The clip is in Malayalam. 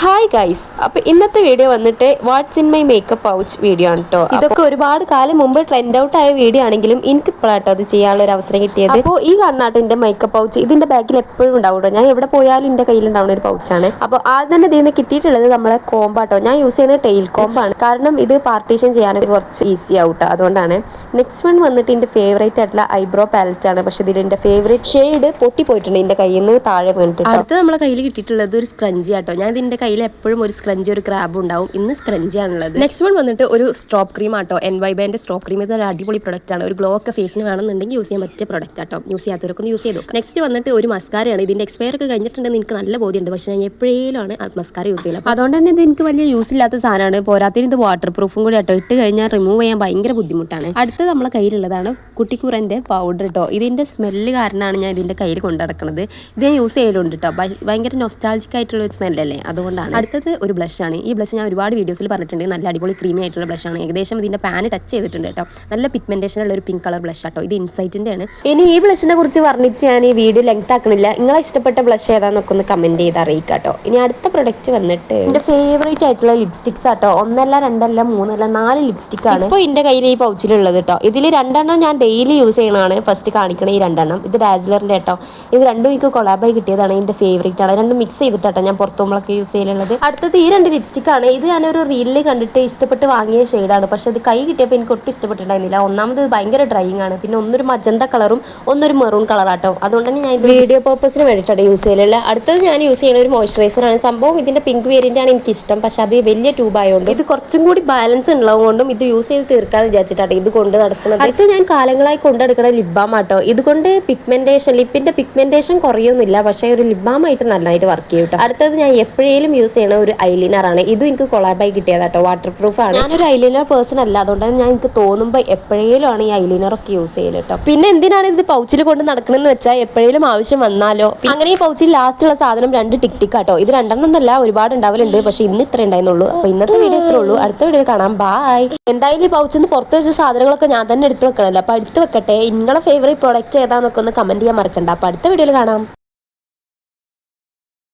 ഹായ് ഗൈസ്, അപ്പോൾ ഇന്നത്തെ വീഡിയോ വന്നിട്ട് what's in my makeup pouch video ആണ് കേട്ടോ. ഇതൊക്കെ ഒരുപാട് കാലം മുമ്പ് ട്രെൻഡ് ഔട്ട് ആയ വീഡിയോ ആണെങ്കിലും എനിക്ക് ഇപ്പോഴാട്ടോ അത് ചെയ്യാനുള്ള ഒരു അവസരം കിട്ടിയത്. അപ്പോൾ ഈ കർണാട്ടിൻ്റെ മേക്കപ്പ് പൗച്ച് ഇതിൻ്റെ ബാക്കിൽ എപ്പോഴും ഉണ്ടാവും. ഞാൻ എവിടെ പോയാലും എൻ്റെ കയ്യിലുണ്ടാവുന്ന ഒരു പൗച്ചാണ്. അപ്പോൾ ആദ്യം തന്നെ ഇതിൽ നിന്ന് കിട്ടിയിട്ടുള്ളത് നമ്മളെ കോമ്പാട്ടോ. ഞാൻ യൂസ് ചെയ്യുന്നത് ടെയിൽ കോമ്പാണ്, കാരണം ഇത് പാർട്ടീഷൻ ചെയ്യാനൊക്കെ കുറച്ച് ഈസി ആവട്ടോ, അതുകൊണ്ടാണ്. നെക്സ്റ്റ് വൺ വന്നിട്ട് എൻ്റെ ഫേവറേറ്റ് ആയിട്ടുള്ള ഐബ്രോ പാലറ്റ് ആണ്. പക്ഷേ ഇതിൽ എൻ്റെ ഫേവറേറ്റ് ഷെയ്ഡ് പൊട്ടിപ്പോയിട്ടുണ്ട്, എൻ്റെ കയ്യിൽ നിന്ന് താഴെ വീണിട്ട്. അടുത്ത് നമ്മളെ കയ്യിൽ കിട്ടിയിട്ടുള്ളത് ഒരു സ്ക്രഞ്ചി ആട്ടോ. ഞാൻ ഇതിൻ്റെ കയ്യിൽ എപ്പോഴും ഒരു സ്ക്രഞ്ചി ഒരു ക്രാബ് ഉണ്ടാവും. ഇന്ന് സ്ക്രഞ്ചി ആണുള്ളത്. നെക്സ്റ്റ് വൺ വന്നിട്ട് ഒരു സ്ട്രോപ്പ് ക്രീം ആട്ടോ. NYBന്റെ സ്ട്രോപ്പ് ക്രീം ഇത് ഒരു അടിപൊളി പ്രൊഡക്റ്റ് ആണ്. ഒരു ഗ്ലോ ഒക്കെ ഫേസിന് വേണമെന്നുണ്ടെങ്കിൽ യൂസ് ചെയ്യാൻ പറ്റിയ പ്രൊഡക്റ്റ് ആട്ടോ. യൂസ് ചെയ്യാത്തവരൊക്കെ യൂസ് ചെയ്തു. നെക്സ്റ്റ് വന്നിട്ട് ഒരു മസ്കാരയാണ്. ഇതിന്റെ എക്സ്പയർ ഒക്കെ കഴിഞ്ഞിട്ടുണ്ടെന്ന് എനിക്ക് നല്ല ബോധ്യമുണ്ട്, പക്ഷേ ഞാൻ എപ്പോഴേലാണ് മസ്കാര യൂസ് ചെയ്യുന്നത്. അതുകൊണ്ട് തന്നെ ഇത് എനിക്ക് വലിയ യൂസ് ഇല്ലാത്ത സാധനമാണ്. പോരാത്തിന് ഇത് വാട്ടർ പ്രൂഫും കൂടി ആട്ടോ. ഇട്ട് കഴിഞ്ഞാൽ റിമൂവ് ചെയ്യാൻ ഭയങ്കര ബുദ്ധിമുട്ടാണ്. അടുത്ത് നമ്മളെ കയ്യിലുള്ളതാണ് കുട്ടിക്കൂറൻ്റെ പൗഡർ കേട്ടോ. ഇതിന്റെ സ്മെല്ല് കാരണമാണ് ഞാൻ ഇതിന്റെ കയ്യിൽ കൊണ്ടു നടക്കുന്നത്. ഇത് ഞാൻ യൂസ് ചെയ്യലുണ്ട് കേട്ടോ. ഭയങ്കര നൊസ്റ്റാൾജിക് ആയിട്ടുള്ള ഒരു സ്മെല്ലല്ലേ, അതുകൊണ്ടാണ്. അടുത്തത് ഒരു ബ്ലഷാണ്. ഈ ബ്ലഷ് ഞാൻ ഒരുപാട് വീഡിയോസിൽ പറഞ്ഞിട്ടുണ്ട്. നല്ല അടിപൊളി ക്രീമി ആയിട്ടുള്ള ബ്ലഷാണ്. ഏകദേശം ഇതിന്റെ പാന് ടച്ച് ചെയ്തിട്ടുണ്ട് കേട്ടോ. നല്ല പിഗ്മെന്റേഷൻ ഉള്ള ഒരു പിങ്ക് കളർ ബ്ലഷ് ആട്ടോ. ഇത് ഇൻസൈറ്റിന്റെ ആണ്. ഇനി ഈ ബ്ലഷിനെ കുറിച്ച് വർണ്ണിച്ച് ഞാൻ ഈ വീഡിയോ ലെങ്ത് ആക്കണില്ല. നിങ്ങളെ ഇഷ്ടപ്പെട്ട ബ്ലഷ് ഏതാന്നൊക്കെ ഒന്ന് കമന്റ് ചെയ്ത് അറിയിക്കാട്ടോ. ഇനി അടുത്ത പ്രൊഡക്റ്റ് വന്നിട്ട് എന്റെ ഫേവറേറ്റ് ആയിട്ടുള്ള ലിപ്സ്റ്റിക്സ് ആട്ടോ. 1 അല്ല 2 അല്ല 3 അല്ല 4 ലിപ്സ്റ്റിക് ആണ് ഇപ്പോൾ എന്റെ കയ്യിൽ ഈ പൗച്ചിലുള്ളത് കേട്ടോ. ഇതിൽ 2 ഞാൻ ഡെയിലി യൂസ് ചെയ്യണതാണ്. ഫസ്റ്റ് കാണിക്കണ ഈ 2 ഇത് ഡാസ്ലറിന്റെ കേട്ടോ. ഇത് രണ്ടും എനിക്ക് കൊളാബായി കിട്ടിയതാണ്. എന്റെ ഫേവറേറ്റ് ആണ്. രണ്ടും മിക്സ് ചെയ്തിട്ടാട്ടോ ഞാൻ പുറത്തുമ്പോഴൊക്കെ യൂസ് ചെയ്യുന്നത്. അടുത്തത് ഈ 2 ലിപ്സ്റ്റിക് ആണ്. ഇത് ഞാനൊരു റീലിൽ കണ്ടിട്ട് ഇഷ്ടപ്പെട്ട് വാങ്ങിയ ഷെയ്ഡാണ്. പക്ഷെ അത് കൈ കിട്ടിയപ്പോൾ എനിക്ക് ഒട്ടും ഇഷ്ടപ്പെട്ടിട്ടുണ്ടായിരുന്നില്ല. ഒന്നാമത് ഭയങ്കര ഡ്രൈയിങ് ആണ്, പിന്നെ ഒന്നൊരു മജന്ത കളറും ഒന്നൊരു മെറൂൺ കളറാട്ടോ. അതുകൊണ്ട് തന്നെ ഞാൻ വീഡിയോ പർപ്പസിന് വേണ്ടിയിട്ടാണ് യൂസ് ചെയ്യലില്ല. അടുത്തത് ഞാൻ യൂസ് ചെയ്യുന്ന ഒരു മോയ്സ്ചറൈസർ ആണ്. സംഭവം ഇതിന്റെ പിങ്ക് വേരിയന്റ് ആണ് എനിക്ക് ഇഷ്ടം, പക്ഷെ അത് വലിയ ട്യൂബ് ആയതുകൊണ്ട് ഇത് കുറച്ചും കൂടി ബാലൻസ് ഉള്ളതുകൊണ്ടും ഇത് യൂസ് ചെയ്ത് തീർക്കാന്ന് വിചാരിച്ചിട്ടാണ് ഇത് കൊണ്ട് നടക്കുന്നത്. അടുത്ത് ഞാൻ കാലങ്ങളായി കൊണ്ടെടുക്കുന്ന ലിപ് ബാം ആട്ടോ. ഇതുകൊണ്ട് പിഗ്മെന്റേഷൻ ലിപ്പിന്റെ പിഗ്മെന്റേഷൻ കുറയൊന്നുമില്ല, പക്ഷേ ഒരു ലിപ് ബാം ആയിട്ട് നന്നായിട്ട് വർക്ക് ചെയ്യും. അടുത്തത് ഞാൻ എപ്പോഴേലും യൂസ് ചെയ്യണ ഒരു ഐലൈനർ ആണ്. ഇതും എനിക്ക് കൊളാബായി കിട്ടിയതാട്ടോ. വാട്ടർ പ്രൂഫ് ആണ്. ഞാനൊരു ഐലൈനർ പേഴ്സൺ അല്ല, അതുകൊണ്ട് ഞാൻ എനിക്ക് തോന്നുമ്പോൾ എപ്പോഴേലും ആണ് ഈ ഐലൈനർ ഒക്കെ യൂസ് ചെയ്യല് കേട്ടോ. പിന്നെ എന്തിനാണ് ഇത് പൗച്ചിൽ കൊണ്ട് നടക്കണമെന്ന് വെച്ചാൽ എപ്പോഴേലും ആവശ്യം വന്നാലോ. അങ്ങനെ ഈ പൗച്ചിൽ ലാസ്റ്റ് ഉള്ള സാധനം 2 ടിക് ആട്ടോ. ഇത് 2 എന്നല്ല, ഒരുപാട് ഉണ്ടാവലുണ്ട്, പക്ഷെ ഇന്ന് ഇത്ര ഉണ്ടായിരുന്നുള്ളൂ. അപ്പൊ ഇന്നത്തെ വീഡിയോ ഇത്രേ ഉള്ളൂ. അടുത്ത വീഡിയോ കാണാം. ബൈ. എന്തായാലും ഈ പൗച്ചിൽ നിന്ന് പുറത്ത് വെച്ച സാധനങ്ങളൊക്കെ ഞാൻ തന്നെ എടുത്ത് വെക്കണല്ലോ. അപ്പൊ എടുത്ത് വെക്കട്ടെ. നിങ്ങളെ ഫേവറേറ്റ് പ്രോഡക്റ്റ് ഏതാന്നൊക്കെ ഒന്ന് കമന്റ് ചെയ്യാൻ മറക്കണ്ട. അപ്പൊ അടുത്ത വീഡിയോയിൽ കാണാം.